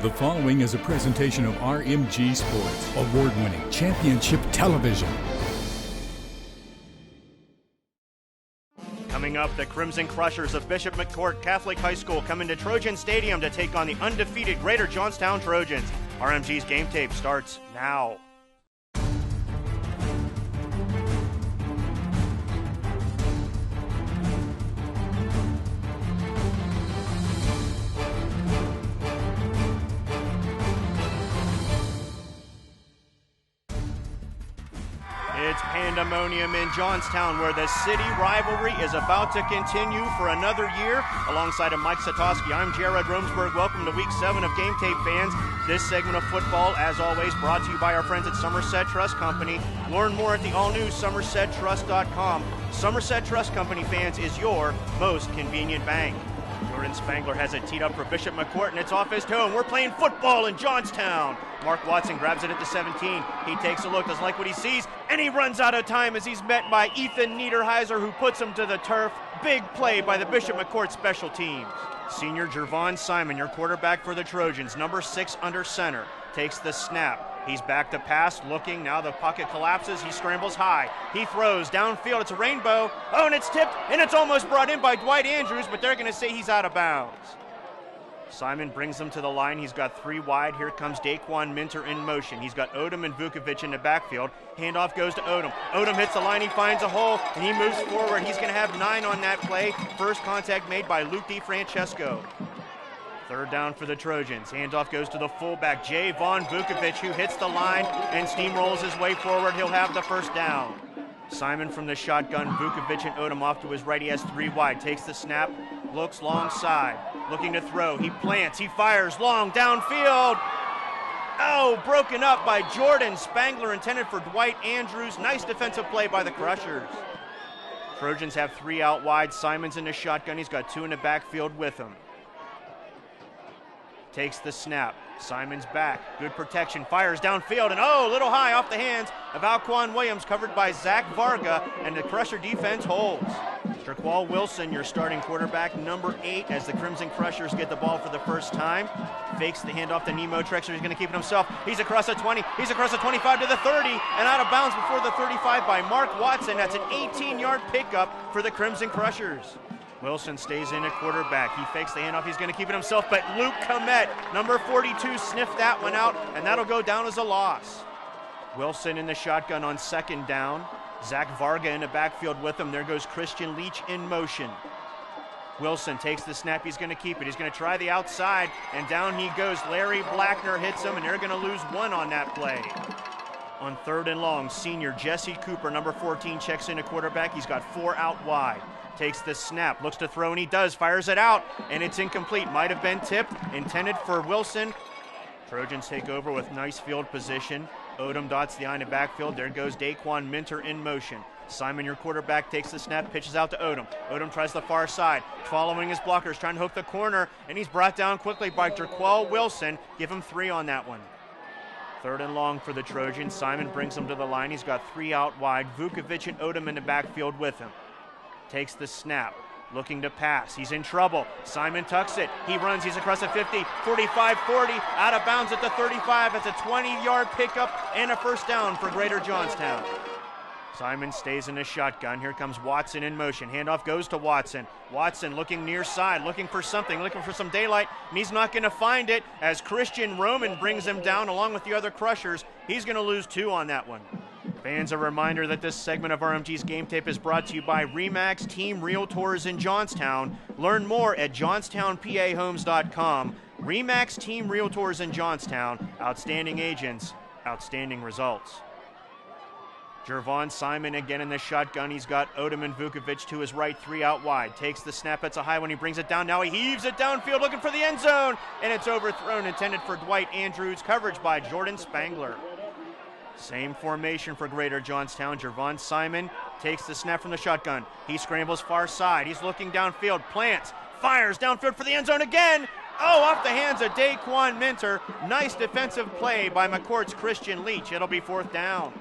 The following is a presentation of RMG Sports, award-winning championship television. Coming up, the Crimson Crushers of Bishop McCort Catholic High School coming to Trojan Stadium to take on the undefeated Greater Johnstown Trojans. RMG's Game Tape starts now. It's pandemonium in Johnstown, where the city rivalry is about to continue for another year. Alongside of Mike Satosky, I'm Jared Romsberg. Welcome to Week 7 of Game Tape, fans. This segment of football, as always, brought to you by our friends at Somerset Trust Company. Learn more at the all-new SomersetTrust.com. Somerset Trust Company, fans, is your most convenient bank. Jordan Spangler has it teed up for Bishop McCort, and it's off his toe, and we're playing football in Johnstown. Mark Watson grabs it at the 17. He takes a look, doesn't like what he sees, and he runs out of time as he's met by Ethan Niederheiser, who puts him to the turf. Big play by the Bishop McCort special teams. Senior Jervon Simon, your quarterback for the Trojans, number 6 under center, takes the snap. He's back to pass, looking, now the pocket collapses, he scrambles high. He throws downfield, it's a rainbow. Oh, and it's tipped, and it's almost brought in by Dwight Andrews, but they're gonna say he's out of bounds. Simon brings him to the line. He's got 3 wide. Here comes Daquan Minter in motion. He's got Odom and Vukovic in the backfield. Handoff goes to Odom. Odom hits the line. He finds a hole, and he moves forward. He's going to have 9 on that play. First contact made by Luke DiFrancesco. Third down for the Trojans. Handoff goes to the fullback, Javon Vukovic, who hits the line and steamrolls his way forward. He'll have the first down. Simon from the shotgun, Vukovic and Odom off to his right. He has 3 wide, takes the snap, looks long side, looking to throw. He plants, he fires long downfield. Oh, broken up by Jordan Spangler, intended for Dwight Andrews. Nice defensive play by the Crushers. Trojans have 3 out wide. Simon's in the shotgun. He's got 2 in the backfield with him. Takes the snap. Simon's back. Good protection. Fires downfield, and a little high off the hands of Alquan Williams, covered by Zach Varga, and the Crusher defense holds. Traquall Wilson, your starting quarterback, number 8, as the Crimson Crushers get the ball for the first time. Fakes the handoff to Nemo Trexler. He's going to keep it himself. He's across the 20. He's across the 25 to the 30, and out of bounds before the 35 by Mark Watson. That's an 18-yard pickup for the Crimson Crushers. Wilson stays in at quarterback. He fakes the handoff. He's going to keep it himself, but Luke Comet, number 42, sniffed that one out, and that'll go down as a loss. Wilson in the shotgun on second down. Zach Varga in the backfield with him. There goes Christian Leach in motion. Wilson takes the snap. He's going to keep it. He's going to try the outside, and down he goes. Larry Blackner hits him, and they're going to lose 1 on that play. On third and long, senior Jesse Cooper, number 14, checks in at quarterback. He's got 4 out wide. Takes the snap, looks to throw, and he does, fires it out, and it's incomplete. Might have been tipped, intended for Wilson. Trojans take over with nice field position. Odom dots the eye in the backfield. There goes Daquan Minter in motion. Simon, your quarterback, takes the snap, pitches out to Odom. Odom tries the far side, following his blockers, trying to hook the corner, and he's brought down quickly by Traquall Wilson. Give him 3 on that one. Third and long for the Trojans. Simon brings him to the line. He's got 3 out wide. Vukovic and Odom in the backfield with him. Takes the snap, looking to pass. He's in trouble. Simon tucks it. He runs. He's across the 50, 45, 40, out of bounds at the 35. It's a 20-yard pickup and a first down for Greater Johnstown. Simon stays in the shotgun. Here comes Watson in motion. Handoff goes to Watson. Watson looking near side, looking for something, looking for some daylight, and he's not going to find it as Christian Roman brings him down along with the other Crushers. He's going to lose 2 on that one. Fans, a reminder that this segment of RMG's Game Tape is brought to you by RE/MAX Team Realtors in Johnstown. Learn more at johnstownpahomes.com. RE/MAX Team Realtors in Johnstown. Outstanding agents, outstanding results. Jervon Simon again in the shotgun. He's got Odom and Vukovic to his right, 3 out wide. Takes the snap, it's a high one. He brings it down. Now he heaves it downfield, looking for the end zone, and it's overthrown, intended for Dwight Andrews. Coverage by Jordan Spangler. Same formation for Greater Johnstown. Jervon Simon takes the snap from the shotgun. He scrambles far side. He's looking downfield, plants, fires downfield for the end zone again. Oh, off the hands of Daquan Minter. Nice defensive play by McCourt's Christian Leach. It'll be 4th down.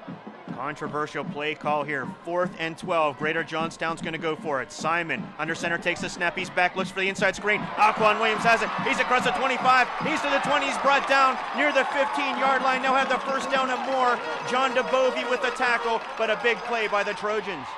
Controversial play call here. 4th and 12. Greater Johnstown's going to go for it. Simon, under center, takes the snap. He's back, looks for the inside screen. Alquan Williams has it. He's across the 25. He's to the 20. He's brought down near the 15-yard line. They'll have the first down and more. John DeBovie with the tackle, but a big play by the Trojans.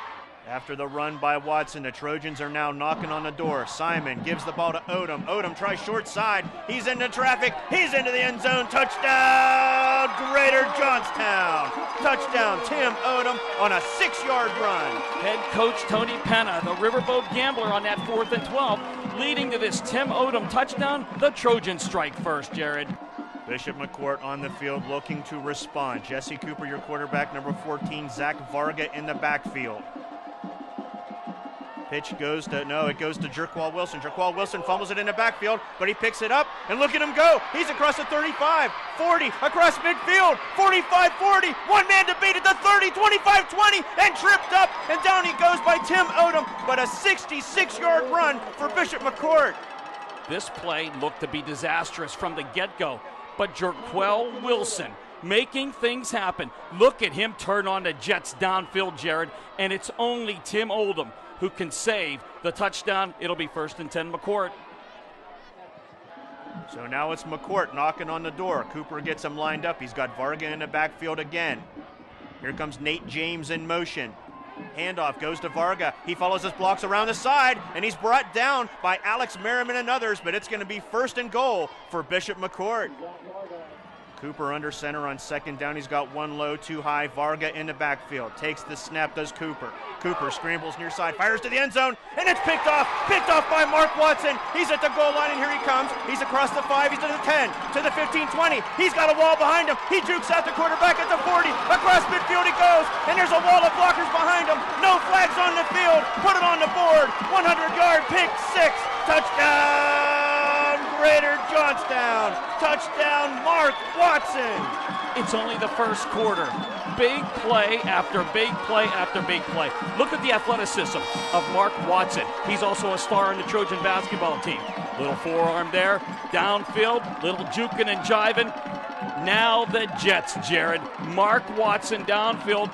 After the run by Watson, the Trojans are now knocking on the door. Simon gives the ball to Odom. Odom tries short side. He's into traffic. He's into the end zone. Touchdown, Greater Johnstown. Touchdown, Tim Odom on a 6-yard run. Head coach Tony Penna, the Riverboat Gambler, on that 4th and 12, leading to this Tim Odom touchdown. The Trojans strike first, Jared. Bishop McCort on the field looking to respond. Jesse Cooper, your quarterback, number 14. Zach Varga in the backfield. Pitch goes to, it goes to Jerqual Wilson. Jerqual Wilson fumbles it in the backfield, but he picks it up, and look at him go. He's across the 35, 40, across midfield, 45, 40, one man to beat at the 30, 25, 20, and tripped up, and down he goes by Tim Odom, but a 66-yard run for Bishop McCort. This play looked to be disastrous from the get-go, but Jerqual Wilson making things happen. Look at him turn on the Jets downfield, Jared, and it's only Tim Odom who can save the touchdown. It'll be 1st and 10 McCort. So now it's McCort knocking on the door. Cooper gets him lined up. He's got Varga in the backfield again. Here comes Nate James in motion. Handoff goes to Varga. He follows his blocks around the side, and he's brought down by Alex Merriman and others, but it's going to be 1st and goal for Bishop McCort. Cooper under center on 2nd down. He's got one low, two high. Varga in the backfield. Takes the snap, does Cooper. Cooper scrambles near side, fires to the end zone, and it's picked off by Mark Watson. He's at the goal line, and here he comes. He's across the 5, he's to the 10, to the 15, 20. He's got a wall behind him. He jukes out the quarterback at the 40. Across midfield he goes, and there's a wall of blockers behind him. No flags on the field. Put it on the board. 100-yard pick 6. Touchdown, Greater Johnstown. Touchdown, Mark Watson. It's only the first quarter. Big play after big play after big play. Look at the athleticism of Mark Watson. He's also a star on the Trojan basketball team. Little forearm there, downfield, little juking and jiving. Now the Jets, Jared. Mark Watson downfield.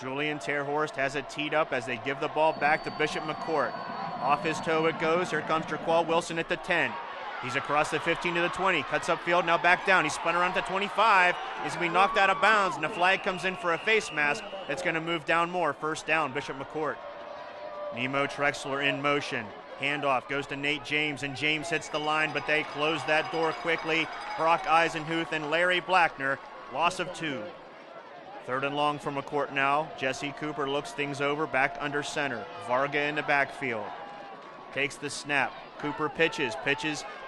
Julian Terhorst has it teed up as they give the ball back to Bishop McCort. Off his toe it goes. Here comes Jerqual Wilson at the 10. He's across the 15 to the 20, cuts upfield, now back down. He's spun around to 25. He's going to be knocked out of bounds, and the flag comes in for a face mask. It's going to move down more. 1st down, Bishop McCort. Nemo Trexler in motion. Handoff goes to Nate James, and James hits the line, but they close that door quickly. Brock Eisenhuth and Larry Blackner, loss of 2. 3rd and long for McCort now. Jesse Cooper looks things over, back under center. Varga in the backfield. Takes the snap. Cooper pitches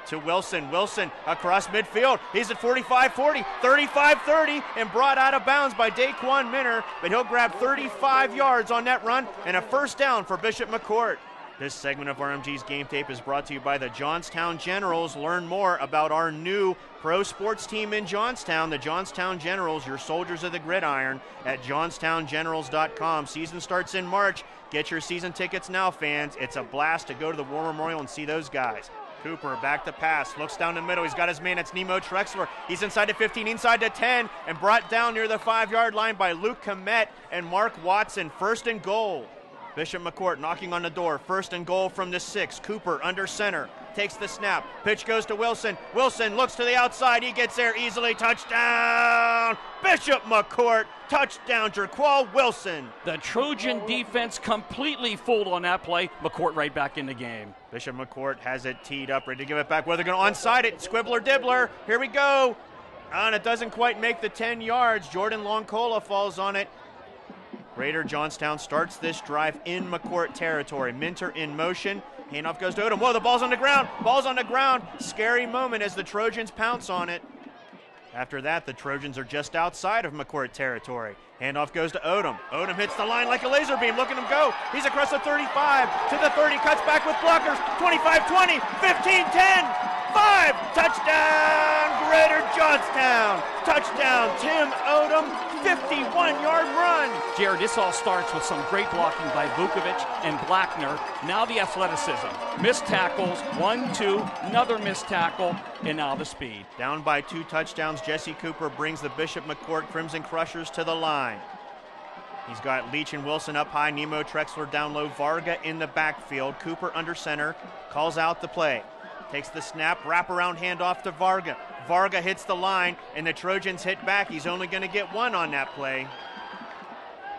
to Wilson. Wilson across midfield. He's at 45-40, 35-30, and brought out of bounds by Daquan Minner, but he'll grab 35 yards on that run and a 1st down for Bishop McCort. This segment of RMG's Game Tape is brought to you by the Johnstown Generals. Learn more about our new pro sports team in Johnstown, the Johnstown Generals, your soldiers of the gridiron, at johnstowngenerals.com. Season starts in March. Get your season tickets now, fans. It's a blast to go to the War Memorial and see those guys. Cooper back to pass, looks down the middle. He's got his man. It's Nemo Trexler. He's inside the 15, inside the 10, and brought down near the 5-yard line by Luke Komet and Mark Watson. 1st and goal. Bishop McCort knocking on the door. 1st and goal from the 6. Cooper under center. Takes the snap. Pitch goes to Wilson. Wilson looks to the outside. He gets there easily. Touchdown! Bishop McCort. Touchdown, Jerqual Wilson. The Trojan defense completely fooled on that play. McCort right back in the game. Bishop McCort has it teed up, ready to give it back. Whether they're going to onside it. Squibbler Dibbler. Here we go. And it doesn't quite make the 10 yards. Jordan Longcola falls on it. Greater Johnstown starts this drive in McCort territory. Minter in motion. Handoff goes to Odom. Whoa, the ball's on the ground. Ball's on the ground. Scary moment as the Trojans pounce on it. After that, the Trojans are just outside of McCort territory. Handoff goes to Odom. Odom hits the line like a laser beam. Look at him go. He's across the 35 to the 30. Cuts back with blockers. 25-20, 15-10. 5. Touchdown, Greater Johnstown. Touchdown, Tim Odom. 51-yard run. Jared, this all starts with some great blocking by Vukovic and Blackner. Now the athleticism. Missed tackles, 1, 2, another missed tackle, and now the speed. Down by 2 touchdowns, Jesse Cooper brings the Bishop McCort Crimson Crushers to the line. He's got Leach and Wilson up high, Nemo Trexler down low, Varga in the backfield, Cooper under center, calls out the play. Takes the snap, wraparound handoff to Varga. Varga hits the line, and the Trojans hit back. He's only going to get one on that play.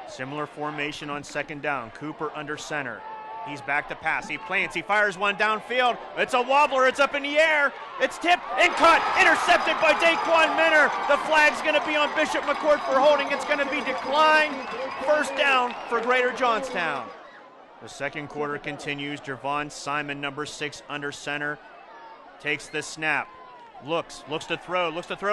Similar formation on second down. Cooper under center. He's back to pass. He plants. He fires one downfield. It's a wobbler. It's up in the air. It's tipped and caught. Intercepted by Daquan Minner. The flag's going to be on Bishop McCort for holding. It's going to be declined. First down for Greater Johnstown. The second quarter continues. Javon Simon, number 6, under center. Takes the snap. Looks to throw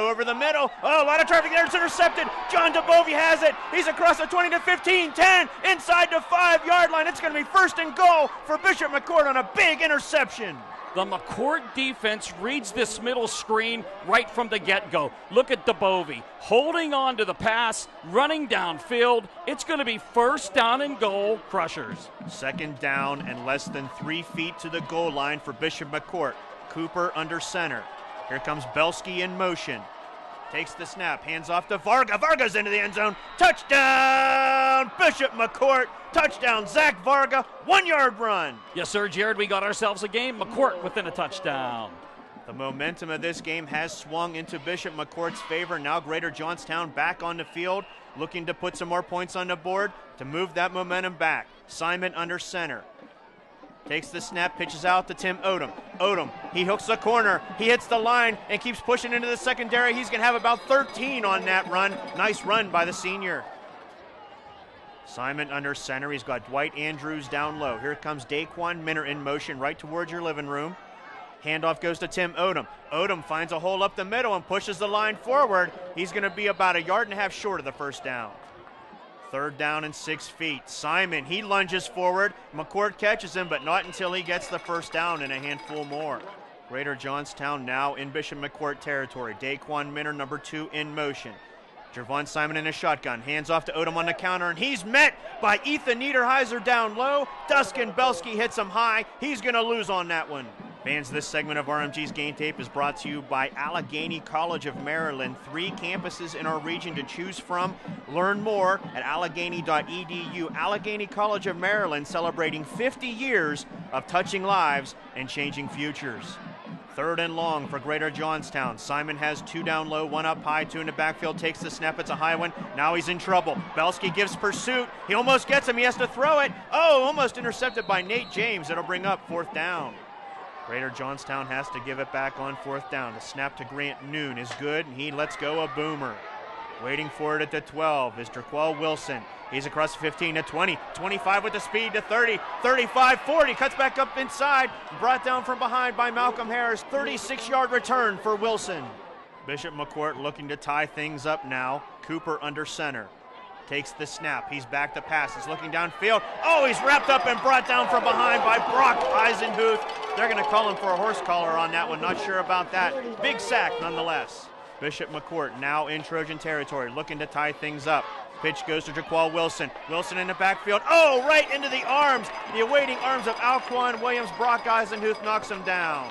over the middle. Oh, a lot of traffic there. It's intercepted. John DeBovie has it. He's across the 20 to 15, 10, inside the 5-yard line. It's going to be first and goal for Bishop McCort on a big interception. The McCort defense reads this middle screen right from the get-go. Look at DeBovie holding on to the pass, running downfield. It's going to be first down and goal, Crushers. Second down and less than 3 feet to the goal line for Bishop McCort. Cooper under center. Here comes Belsky in motion. Takes the snap, hands off to Varga. Varga's into the end zone. Touchdown, Bishop McCort. Touchdown, Zach Varga. 1-yard run. Yes, sir, Jared, we got ourselves a game. McCort within a touchdown. The momentum of this game has swung into Bishop McCort's favor. Now Greater Johnstown back on the field, looking to put some more points on the board to move that momentum back. Simon under center. Takes the snap, pitches out to Tim Odom. Odom, he hooks the corner, he hits the line and keeps pushing into the secondary. He's going to have about 13 on that run. Nice run by the senior. Simon under center. He's got Dwight Andrews down low. Here comes Daquan Minner in motion right towards your living room. Handoff goes to Tim Odom. Odom finds a hole up the middle and pushes the line forward. He's going to be about 1.5 yards short of the first down. Third down and 6 feet. Simon, he lunges forward. McCort catches him, but not until he gets the first down and a handful more. Greater Johnstown now in Bishop McCort territory. Daquan Minner, number 2, in motion. Javon Simon in a shotgun. Hands off to Odom on the counter, and he's met by Ethan Niederheiser down low. Duskin Belsky hits him high. He's going to lose on that one. Fans, this segment of RMG's Game Tape is brought to you by Allegheny College of Maryland. 3 campuses in our region to choose from. Learn more at allegheny.edu. Allegheny College of Maryland celebrating 50 years of touching lives and changing futures. Third and long for Greater Johnstown. Simon has 2 down low, 1 up high, 2 in the backfield, takes the snap. It's a high one. Now he's in trouble. Belsky gives pursuit. He almost gets him. He has to throw it. Oh, almost intercepted by Nate James. It'll bring up 4th down. Greater Johnstown has to give it back on 4th down. The snap to Grant Noon is good, and he lets go a boomer. Waiting for it at the 12 is Traquel Wilson. He's across the 15 to 20, 25 with the speed to 30, 35, 40, cuts back up inside, brought down from behind by Malcolm Harris. 36-yard return for Wilson. Bishop McCort looking to tie things up now. Cooper under center. Takes the snap. He's back to pass. He's looking downfield. Oh, he's wrapped up and brought down from behind by Brock Eisenhuth. They're going to call him for a horse collar on that one. Not sure about that. Big sack nonetheless. Bishop McCort now in Trojan territory, looking to tie things up. Pitch goes to Traquel Wilson. Wilson in the backfield. Oh, right into the arms. The awaiting arms of Alquan Williams. Brock Eisenhuth knocks him down.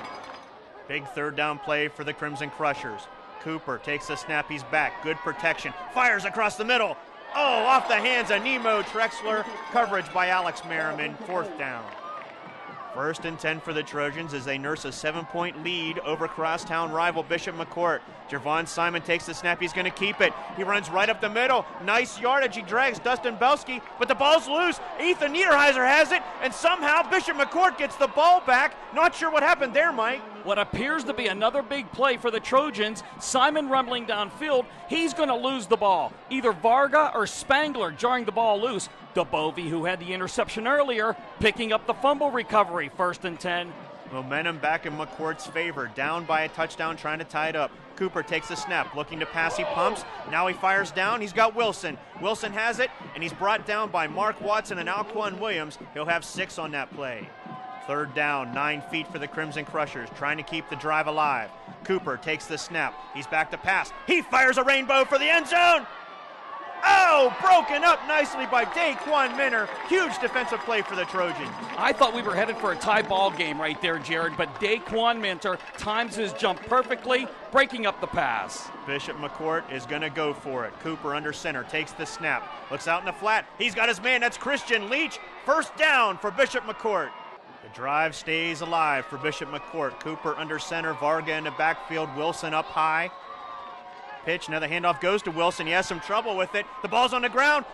Big third down play for the Crimson Crushers. Cooper takes the snap. He's back. Good protection. Fires across the middle. Oh, off the hands of Nemo Trexler. Coverage by Alex Merriman. 4th down. 1st and 10 for the Trojans as they nurse a 7-point lead over crosstown rival Bishop McCort. Javon Simon takes the snap. He's going to keep it. He runs right up the middle. Nice yardage. He drags Dustin Belsky, but the ball's loose. Ethan Niederheiser has it, and somehow Bishop McCort gets the ball back. Not sure what happened there, Mike. What appears to be another big play for the Trojans. Simon rumbling downfield. He's going to lose the ball. Either Varga or Spangler jarring the ball loose. DeBovie, who had the interception earlier, picking up the fumble recovery. 1st and 10. Momentum back in McCourt's favor. Down by a touchdown, trying to tie it up. Cooper takes the snap, looking to pass. He pumps. Now he fires down. He's got Wilson. Wilson has it, and he's brought down by Mark Watson and Alquan Williams. He'll have 6 on that play. 3rd down, 9 feet for the Crimson Crushers, trying to keep the drive alive. Cooper takes the snap. He's back to pass. He fires a rainbow for the end zone. Oh, broken up nicely by Daquan Minter. Huge defensive play for the Trojans. I thought we were headed for a tie ball game right there, Jared, but Daquan Minter times his jump perfectly, breaking up the pass. Bishop McCort is going to go for it. Cooper under center, takes the snap, looks out in the flat. He's got his man, that's Christian Leach. First down for Bishop McCort. The drive stays alive for Bishop McCort. Cooper under center, Varga in the backfield, Wilson up high. Pitch, another handoff goes to Wilson. He has some trouble with it. The ball's on the ground.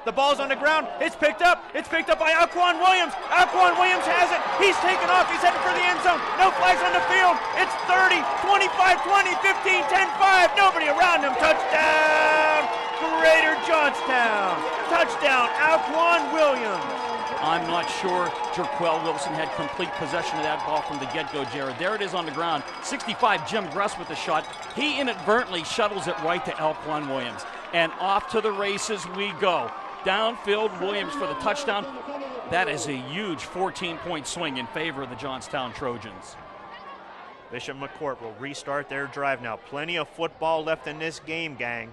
It's picked up. It's picked up by Alquan Williams. Alquan Williams has it. He's taken off. He's headed for the end zone. No flags on the field. It's 30, 25, 20, 15, 10, 5. Nobody around him. Touchdown, Greater Johnstown. Touchdown, Alquan Williams. I'm not sure Jerquell Wilson had complete possession of that ball from the get-go, Jared. There it is on the ground. 65, Jim Gress with the shot. He inadvertently shuttles it right to Alquan Williams. And off to the races we go. Downfield, Williams for the touchdown. That is a huge 14-point swing in favor of the Johnstown Trojans. Bishop McCort will restart their drive now. Plenty of football left in this game, gang.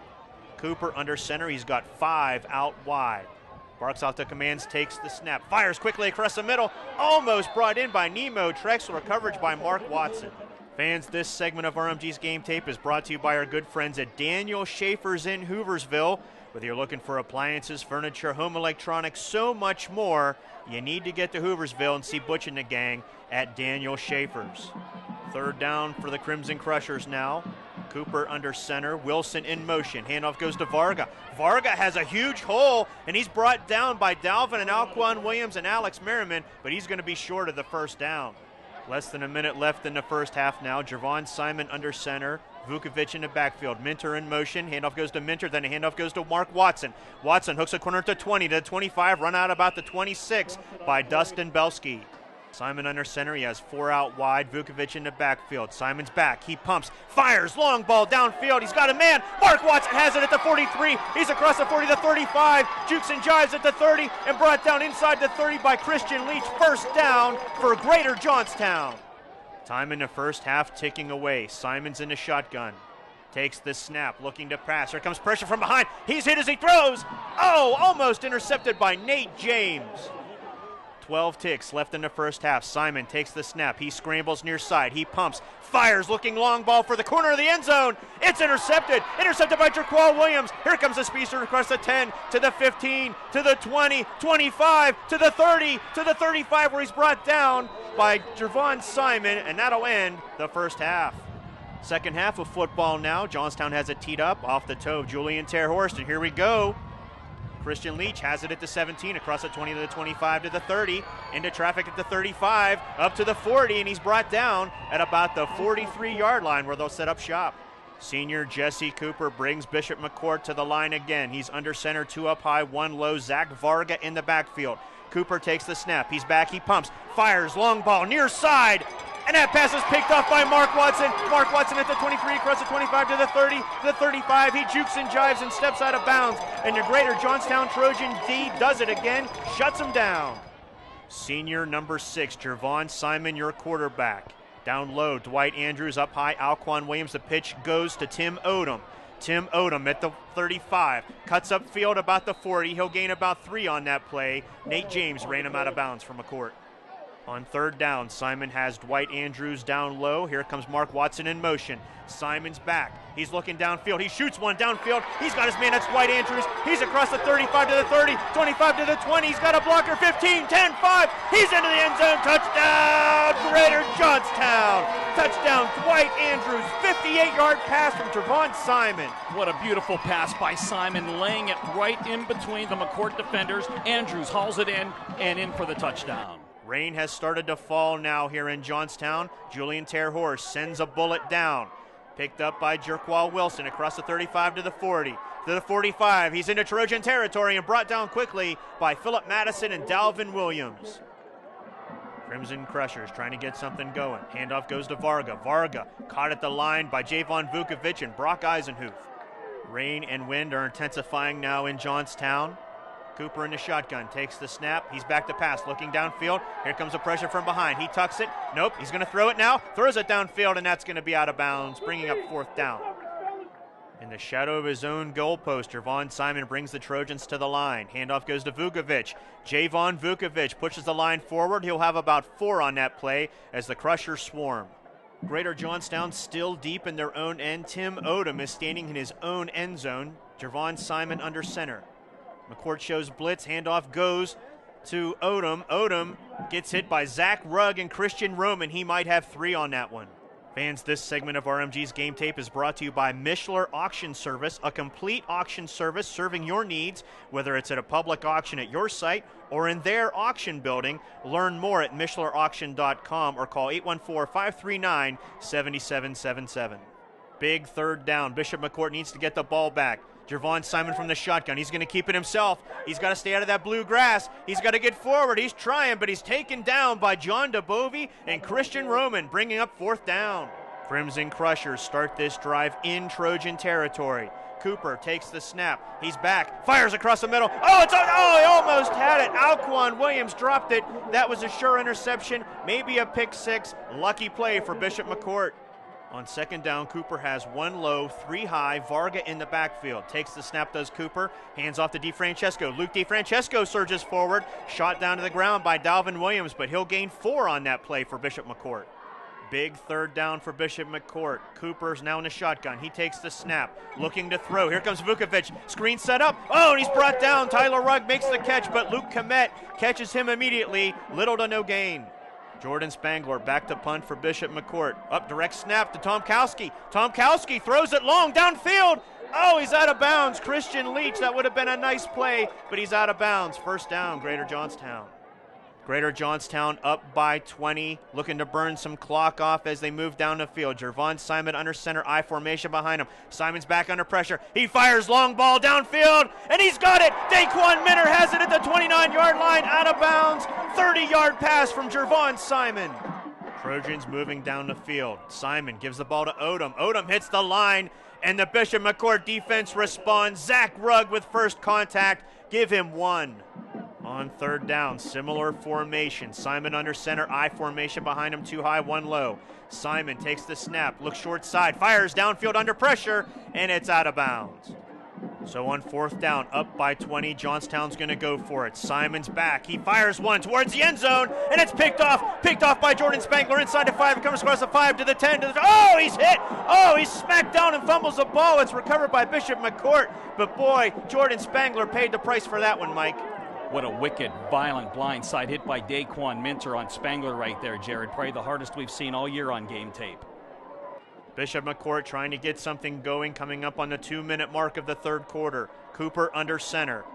Cooper under center. He's got 5 out wide. Barks off the commands, takes the snap, fires quickly across the middle, almost brought in by Nemo Trexler, coverage by Mark Watson. Fans, this segment of RMG's Game Tape is brought to you by our good friends at Daniel Schaefer's in Hooversville. Whether you're looking for appliances, furniture, home electronics, so much more, you need to get to Hooversville and see Butch and the gang at Daniel Schaefer's. Third down for the Crimson Crushers now. Cooper under center, Wilson in motion. Handoff goes to Varga. Varga has a huge hole, and he's brought down by Dalvin and Alquan Williams and Alex Merriman, but he's going to be short of the first down. Less than a minute left in the first half now. Javon Simon under center. Vukovic in the backfield. Minter in motion. Handoff goes to Minter, then a handoff goes to Mark Watson. Watson hooks a corner to 20, to 25, run out about the 26 by Dustin Belsky. Simon under center, he has 4 out wide. Vukovic in the backfield. Simon's back, he pumps, fires, long ball downfield. He's got a man. Mark Watson has it at the 43. He's across the 40 to 35. Jukes and jives at the 30 and brought down inside the 30 by Christian Leach. First down for Greater Johnstown. Time in the first half ticking away. Simon's in the shotgun. Takes the snap, looking to pass. Here comes pressure from behind. He's hit as he throws. Oh, almost intercepted by Nate James. 12 ticks left in the first half. Simon takes the snap. He scrambles near side. He pumps, fires, looking long ball for the corner of the end zone. It's intercepted. Intercepted by Jerquell Williams. Here comes the speedster across the 10 to the 15 to the 20, 25 to the 30 to the 35, where he's brought down by Javon Simon, and that'll end the first half. Second half of football now. Johnstown has it teed up off the toe of Julian Terhorst, and here we go. Christian Leach has it at the 17, across the 20 to the 25 to the 30, into traffic at the 35, up to the 40, and he's brought down at about the 43-yard line where they'll set up shop. Senior Jesse Cooper brings Bishop McCort to the line again. He's under center, 2 up high, 1 low. Zach Varga in the backfield. Cooper takes the snap. He's back, he pumps, fires, long ball, near side. And that pass is picked off by Mark Watson. Mark Watson at the 23, across the 25 to the 30, to the 35. He jukes and jives and steps out of bounds. And the Greater Johnstown Trojan D does it again, shuts him down. Senior number 6, Javon Simon, your quarterback. Down low, Dwight Andrews up high, Alquan Williams. The pitch goes to Tim Odom. Tim Odom at the 35, cuts up field about the 40. He'll gain about 3 on that play. Nate James ran him out of bounds from McCort. On third down, Simon has Dwight Andrews down low. Here comes Mark Watson in motion. Simon's back. He's looking downfield. He shoots one downfield. He's got his man. That's Dwight Andrews. He's across the 35 to the 30, 25 to the 20. He's got a blocker. 15, 10, 5. He's into the end zone. Touchdown, Greater Johnstown. Touchdown, Dwight Andrews. 58-yard pass from Javon Simon. What a beautiful pass by Simon, laying it right in between the McCort defenders. Andrews hauls it in and in for the touchdown. Rain has started to fall now here in Johnstown. Julian Terhorst sends a bullet down. Picked up by Jerquell Wilson across the 35 to the 40. To the 45, he's into Trojan territory and brought down quickly by Philip Madison and Dalvin Williams. Crimson Crushers trying to get something going. Handoff goes to Varga. Varga caught at the line by Javon Vukovic and Brock Eisenhuth. Rain and wind are intensifying now in Johnstown. Cooper in the shotgun, takes the snap. He's back to pass, looking downfield. Here comes the pressure from behind. He tucks it. Nope, he's going to throw it now. Throws it downfield, and that's going to be out of bounds, bringing up 4th down. In the shadow of his own goalpost, Javon Simon brings the Trojans to the line. Handoff goes to Vukovic. Javon Vukovic pushes the line forward. He'll have about 4 on that play as the Crushers swarm. Greater Johnstown still deep in their own end. Tim Odom is standing in his own end zone. Javon Simon under center. McCort shows blitz. Handoff goes to Odom. Odom gets hit by Zach Rugg and Christian Roman. He might have 3 on that one. Fans, this segment of RMG's Game Tape is brought to you by Mishler Auction Service, a complete auction service serving your needs, whether it's at a public auction at your site or in their auction building. Learn more at MishlerAuction.com or call 814-539-7777. Big third down. Bishop McCort needs to get the ball back. Javon Simon from the shotgun. He's going to keep it himself. He's got to stay out of that blue grass. He's got to get forward. He's trying, but he's taken down by John DeBovie and Christian Roman, bringing up 4th down. Crimson Crushers start this drive in Trojan territory. Cooper takes the snap. He's back. Fires across the middle. He almost had it. Alquan Williams dropped it. That was a sure interception. Maybe a pick 6. Lucky play for Bishop McCort. On 2nd down, Cooper has 1 low, 3 high. Varga in the backfield. Takes the snap, does Cooper. Hands off to DeFrancesco. Luke DeFrancesco surges forward. Shot down to the ground by Dalvin Williams, but he'll gain 4 on that play for Bishop McCort. Big third down for Bishop McCort. Cooper's now in the shotgun. He takes the snap. Looking to throw. Here comes Vukovic. Screen set up. And he's brought down. Tyler Rugg makes the catch, but Luke Komet catches him immediately. Little to no gain. Jordan Spangler back to punt for Bishop McCort. Up direct snap to Tomkowski. Tomkowski throws it long downfield. He's out of bounds. Christian Leach, that would have been a nice play, but he's out of bounds. 1st down, Greater Johnstown. Greater Johnstown up by 20, looking to burn some clock off as they move down the field. Javon Simon under center, I formation behind him. Simon's back under pressure. He fires long ball downfield, and he's got it. Daquan Minter has it at the 29-yard line, out of bounds. 30-yard pass from Javon Simon. Trojans moving down the field. Simon gives the ball to Odom. Odom hits the line, and the Bishop McCort defense responds. Zach Rugg with first contact. Give him 1. On 3rd down, similar formation. Simon under center, I formation behind him, 2 high, 1 low. Simon takes the snap, looks short side, fires downfield under pressure, and it's out of bounds. So on 4th down, up by 20, Johnstown's going to go for it. Simon's back. He fires one towards the end zone, and it's picked off by Jordan Spangler inside the 5. It comes across the 5 to the 10. He's hit. He's smacked down and fumbles the ball. It's recovered by Bishop McCort. But boy, Jordan Spangler paid the price for that one, Mike. What a wicked, violent blindside hit by Daquan Minter on Spangler right there, Jared. Probably the hardest we've seen all year on Game Tape. Bishop McCort trying to get something going, coming up on the 2-minute mark of the 3rd quarter. Cooper under center.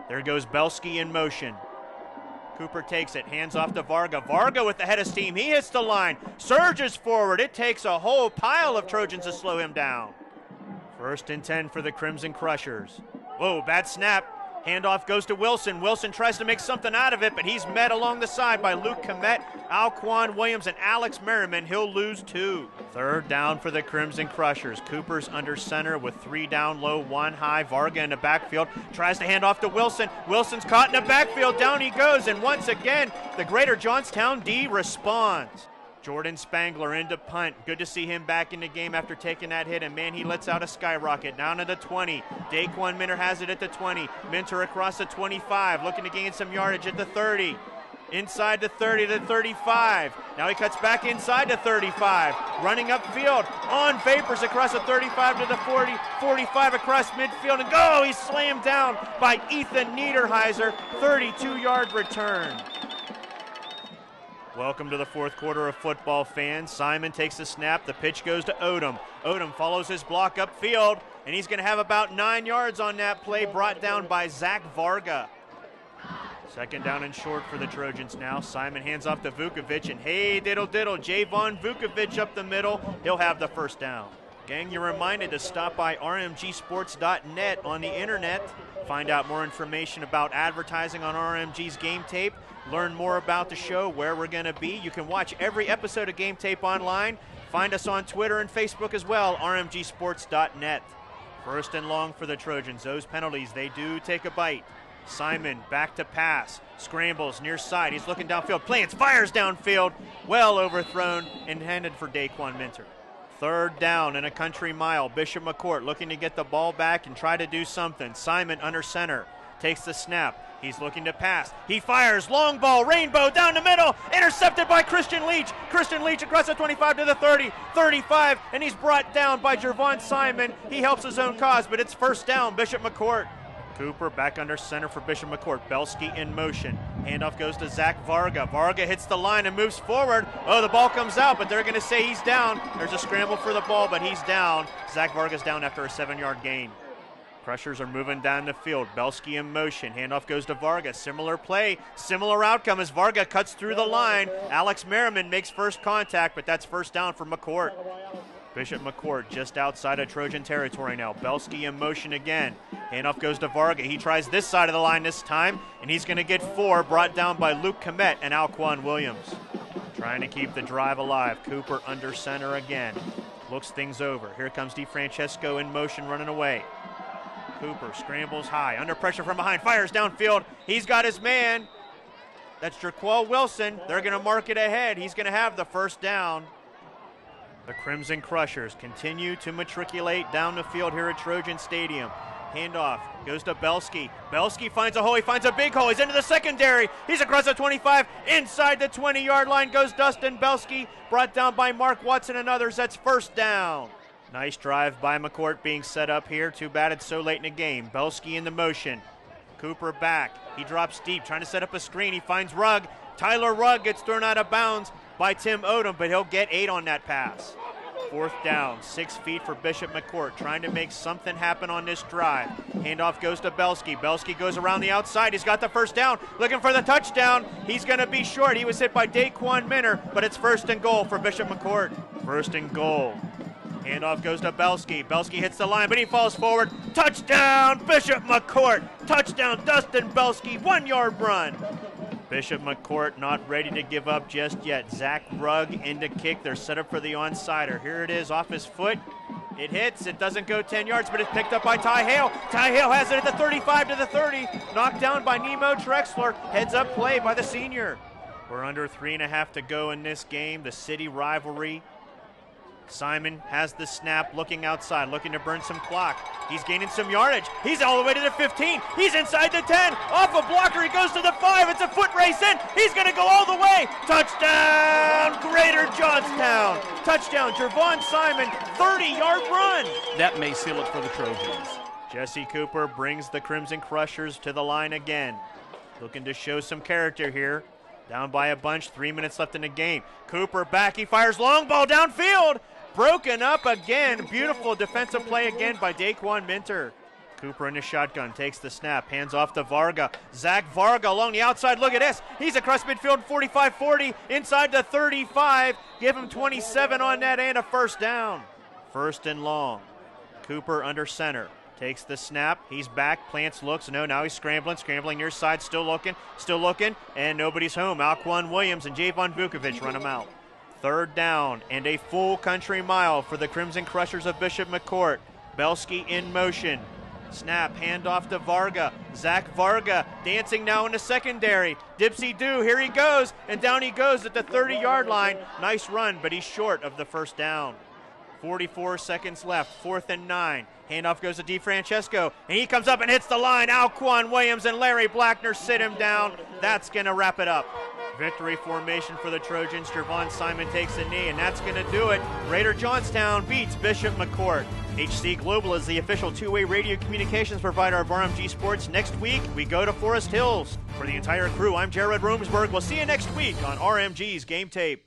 There goes Belsky in motion. Cooper takes it, hands off to Varga. Varga with the head of steam. He hits the line, surges forward. It takes a whole pile of Trojans to slow him down. 1st and 10 for the Crimson Crushers. Bad snap. Handoff goes to Wilson. Wilson tries to make something out of it, but he's met along the side by Luke Komet, Alquan Williams, and Alex Merriman. He'll lose 2. 3rd down for the Crimson Crushers. Cooper's under center with 3 down low, 1 high. Varga in the backfield. Tries to hand off to Wilson. Wilson's caught in the backfield. Down he goes, and once again, the Greater Johnstown D responds. Jordan Spangler into punt. Good to see him back in the game after taking that hit, and man, he lets out a skyrocket. Down to the 20. Daquan Minter has it at the 20. Minter across the 25, looking to gain some yardage at the 30. Inside the 30 to 35. Now he cuts back inside the 35. Running upfield on vapors across the 35 to the 40. 45 across midfield, and go! He's slammed down by Ethan Niederheiser. 32-yard return. Welcome to the 4th quarter of football, fans. Simon takes the snap. The pitch goes to Odom. Odom follows his block upfield, and he's going to have about 9 yards on that play, brought down by Zach Varga. 2nd down and short for the Trojans now. Simon hands off to Vukovic, and hey, diddle, Javon Vukovic up the middle. He'll have the 1st down. Gang, you're reminded to stop by rmgsports.net on the internet. Find out more information about advertising on RMG's Game Tape. Learn more about the show, where we're going to be. You can watch every episode of Game Tape online. Find us on Twitter and Facebook as well, rmgsports.net. 1st and long for the Trojans. Those penalties, they do take a bite. Simon back to pass. Scrambles near side. He's looking downfield. Plants, fires downfield. Well overthrown and handed for Daquan Minter. Third down and a country mile. Bishop McCort looking to get the ball back and try to do something. Simon under center. Takes the snap. He's looking to pass. He fires. Long ball. Rainbow down the middle. Intercepted by Christian Leach. Christian Leach across the 25 to the 30. 35. And he's brought down by Jervon Simon. He helps his own cause, but it's first down. Bishop McCort. Cooper back under center for Bishop McCort. Belsky in motion. Handoff goes to Zach Varga. Varga hits the line and moves forward. Oh, the ball comes out, but they're going to say he's down. There's a scramble for the ball, but he's down. Zach Varga's down after a 7-yard gain. Crushers are moving down the field. Belsky in motion. Handoff goes to Varga. Similar play, similar outcome as Varga cuts through the line. Alex Merriman makes first contact, but that's first down for McCort. Bishop McCort just outside of Trojan territory now. Belsky in motion again. Handoff goes to Varga. He tries this side of the line this time, and he's going to get 4, brought down by Luke Komet and Alquan Williams. Trying to keep the drive alive. Cooper under center again. Looks things over. Here comes DeFrancesco in motion, running away. Cooper scrambles high, under pressure from behind, fires downfield. He's got his man. That's Jerquel Wilson. They're going to mark it ahead. He's going to have the first down. The Crimson Crushers continue to matriculate down the field here at Trojan Stadium. Handoff goes to Belsky. Belsky finds a hole. He finds a big hole. He's into the secondary. He's across the 25. Inside the 20-yard line goes Dustin Belsky. Brought down by Mark Watson and others. That's first down. Nice drive by McCort being set up here. Too bad it's so late in the game. Belsky in the motion. Cooper back. He drops deep, trying to set up a screen. He finds Rugg. Tyler Rugg gets thrown out of bounds by Tim Odom, but he'll get 8 on that pass. Fourth down, 6 feet for Bishop McCort, trying to make something happen on this drive. Handoff goes to Belsky. Belsky goes around the outside. He's got the first down, looking for the touchdown. He's going to be short. He was hit by Daquan Minner, but it's first and goal for Bishop McCort. First and goal. Handoff goes to Belsky. Belsky hits the line, but he falls forward. Touchdown, Bishop McCort. Touchdown, Dustin Belsky. 1-yard run. Bishop McCort not ready to give up just yet. Zach Rugg into kick. They're set up for the onside. Here it is off his foot. It hits. It doesn't go 10 yards, but it's picked up by Ty Hale. Ty Hale has it at the 35 to the 30. Knocked down by Nemo Trexler. Heads up play by the senior. We're under 3.5 to go in this game. The city rivalry. Simon has the snap, looking outside, looking to burn some clock. He's gaining some yardage. He's all the way to the 15. He's inside the 10. Off a blocker, he goes to the 5. It's a foot race in. He's going to go all the way. Touchdown, Greater Johnstown. Touchdown, Jervon Simon, 30-yard run. That may seal it for the Trojans. Jesse Cooper brings the Crimson Crushers to the line again. Looking to show some character here. Down by a bunch, 3 minutes left in the game. Cooper back, he fires long ball downfield. Broken up again. Beautiful defensive play again by Daquan Minter. Cooper in the shotgun, takes the snap, hands off to Varga. Zach Varga along the outside. Look at this. He's across midfield, 45-40, inside the 35. Give him 27 on that and a first down. First and long. Cooper under center. Takes the snap. He's back. Plants looks. No, now he's scrambling near side. Still looking. And nobody's home. Alquan Williams and Javon Vukovic run him out. Third down and a full country mile for the Crimson Crushers of Bishop McCort. Belsky in motion. Snap, handoff to Varga. Zach Varga dancing now in the secondary. Dipsy-do, here he goes. And down he goes at the 30-yard line. Nice run, but he's short of the first down. 44 seconds left, 4th and 9. Handoff goes to DeFrancesco, and he comes up and hits the line. Alquan Williams and Larry Blackner sit him down. That's going to wrap it up. Victory formation for the Trojans. Jervon Simon takes a knee, and that's going to do it. Greater Johnstown beats Bishop McCort. HC Global is the official two-way radio communications provider of RMG Sports. Next week, we go to Forest Hills. For the entire crew, I'm Jared Roomsberg. We'll see you next week on RMG's Game Tape.